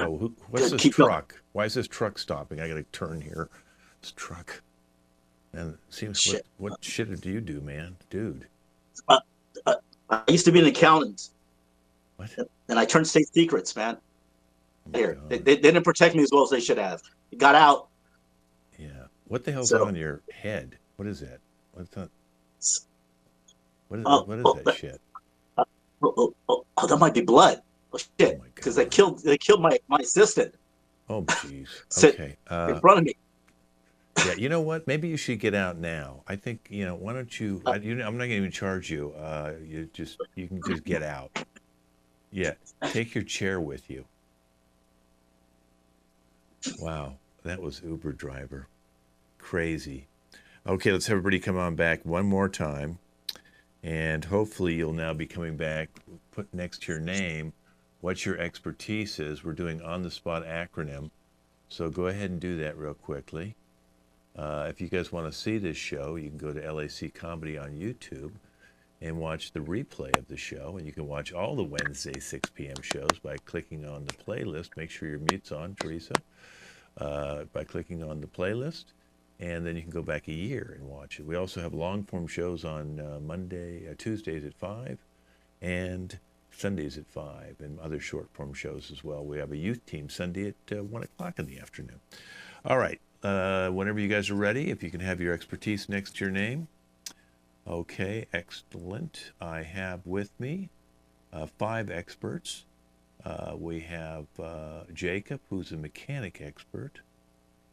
Oh, what's this truck? Going. Why is this truck stopping? I got to turn here. This truck. And it seems what shit do you do, man, dude? I used to be an accountant. What? And I turned state secrets, man. Oh, here, they didn't protect me as well as they should have. Got out. Yeah. What the hell's on your head? What is that? What's that? What is that shit? Oh, that might be blood. Oh shit! Because they killed my assistant. Oh jeez. Okay. In front of me. Yeah, you know what? Maybe you should get out now. I think, why don't you, I'm not going to even charge you. You can just get out. Yeah, take your chair with you. Wow, that was Uber driver. Crazy. Okay, let's have everybody come on back one more time. And hopefully you'll now be coming back, put next to your name what your expertise is. We're doing on-the-spot acronym. So go ahead and do that real quickly. If you guys want to see this show, you can go to LAC Comedy on YouTube and watch the replay of the show. And you can watch all the Wednesday 6 p.m. shows by clicking on the playlist. Make sure your mute's on, Teresa, by clicking on the playlist. And then you can go back a year and watch it. We also have long-form shows on Tuesdays at 5 and Sundays at 5, and other short-form shows as well. We have a youth team Sunday at 1 o'clock in the afternoon. All right. Whenever you guys are ready, if you can have your expertise next to your name. Okay, excellent. I have with me 5 experts. We have Jacob, who's a mechanic expert.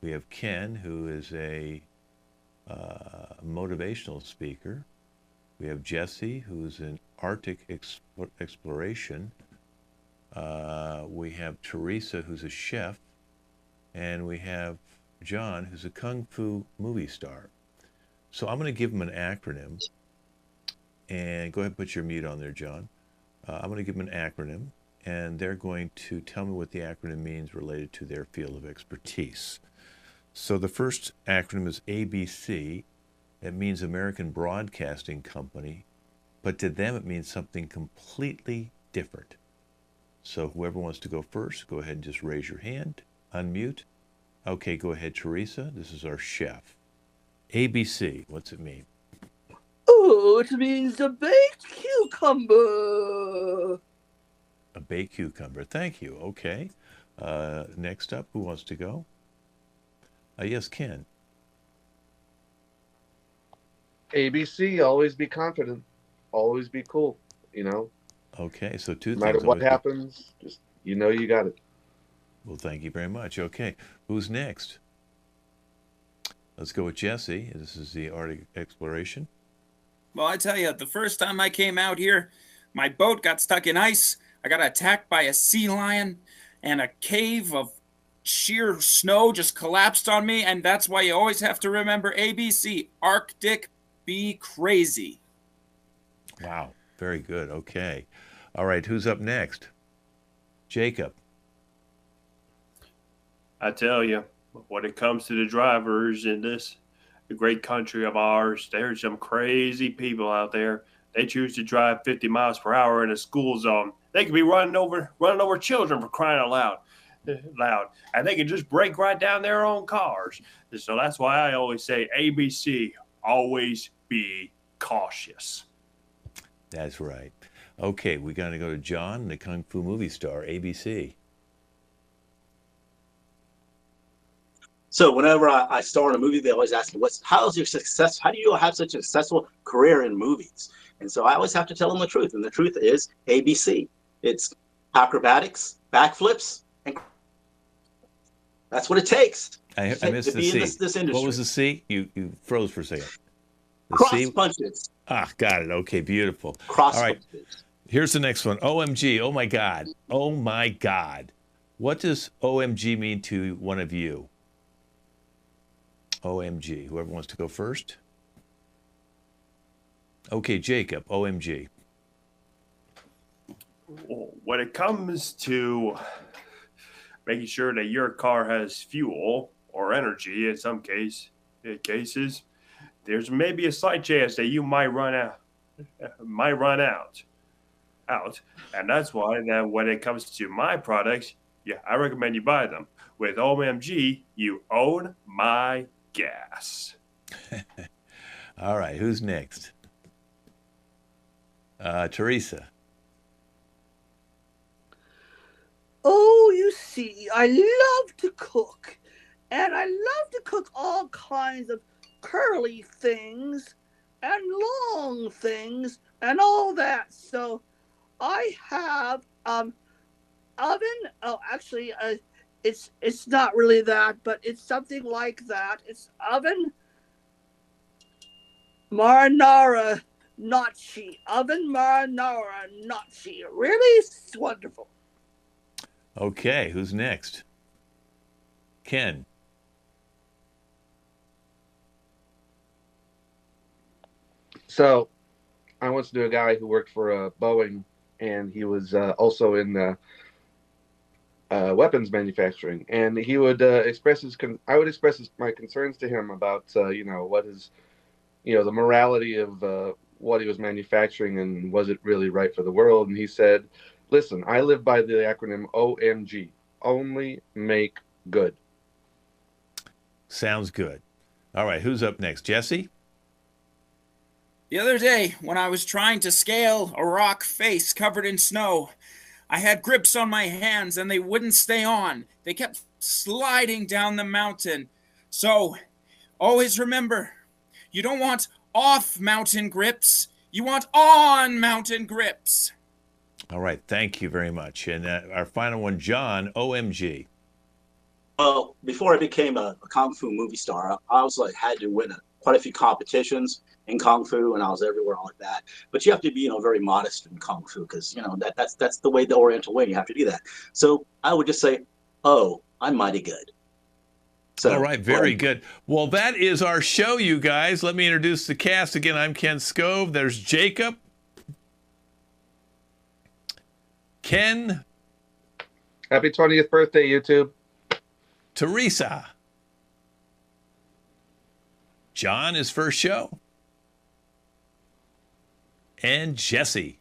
We have Ken, who is a motivational speaker. We have Jesse, who's an Arctic exploration. We have Teresa, who's a chef. And we have John, who's a kung fu movie star. So I'm going to give them an acronym. And go ahead and put your mute on there, John. I'm going to give them an acronym. And they're going to tell me what the acronym means related to their field of expertise. So the first acronym is ABC. It means American Broadcasting Company, but to them it means something completely different. So whoever wants to go first, go ahead and just raise your hand, unmute. Okay, go ahead, Teresa. This is our chef. ABC, what's it mean? Oh, it means a baked cucumber. A baked cucumber. Thank you. Okay. Next up, who wants to go? Yes, Ken. ABC, always be confident, always be cool, Okay, so two no matter things. what happens, just you got it. Well, thank you very much. Okay, who's next? Let's go with Jesse. This is the Arctic exploration. Well, I tell you, the first time I came out here, my boat got stuck in ice. I got attacked by a sea lion, and a cave of sheer snow just collapsed on me. And that's why you always have to remember ABC, Arctic, be crazy. Wow, very good. Okay. All right, who's up next? Jacob. I tell you, when it comes to the drivers in this great country of ours, there's some crazy people out there. They choose to drive 50 miles per hour in a school zone. They could be running over children, for crying out loud, and they can just break right down their own cars. So that's why I always say ABC, always be cautious. That's right. Okay, we got to go to John, the kung fu movie star, ABC. So whenever I star in a movie, they always ask me, how do you have such a successful career in movies? And so I always have to tell them the truth. And the truth is ABC. It's acrobatics, backflips, and that's what it takes I missed to the be C. in this industry. What was the C? You froze for a second. The Cross C? punches. Ah, got it. Okay, beautiful. Cross All right. punches. Here's the next one. OMG. Oh, my God. Oh, my God. What does OMG mean to one of you? OMG. Whoever wants to go first? Okay, Jacob. OMG. When it comes to making sure that your car has fuel or energy in some cases, there's maybe a slight chance that you might run out. And that's why that when it comes to my products, I recommend you buy them. With OMG, you own my gas. All right, who's next? Teresa. Oh, you see, I love to cook. And I love to cook all kinds of curly things and long things and all that. So I have oven. Oh, actually, it's not really that, but it's something like that. It's oven marinara gnocchi. Oven marinara gnocchi. Really, it's wonderful. Okay, who's next? Ken. So, I once knew a guy who worked for Boeing, and he was also in weapons manufacturing. And he would express I would express my concerns to him about what is the morality of what he was manufacturing and was it really right for the world. And he said, "Listen, I live by the acronym OMG, only make good." Sounds good. All right, who's up next? Jesse? The other day, when I was trying to scale a rock face covered in snow, I had grips on my hands and they wouldn't stay on. They kept sliding down the mountain. So, always remember, you don't want off mountain grips, you want on mountain grips. All right, thank you very much. And our final one, John, OMG. Well, before I became a kung fu movie star, I was like had to win quite a few competitions in kung fu, and I was everywhere like that. But you have to be, very modest in kung fu because that's the way the Oriental way. You have to do that. So I would just say, "Oh, I'm mighty good." So, all right, very good. Well, that is our show, you guys. Let me introduce the cast again. I'm Ken Scove. There's Jacob, Ken, Happy 20th birthday, YouTube. Teresa, John, his first show, and Jesse.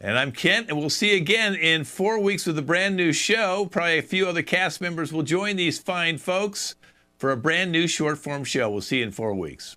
And I'm Kent, and we'll see you again in 4 weeks with a brand new show. Probably a few other cast members will join these fine folks for a brand new short form show. We'll see you in 4 weeks.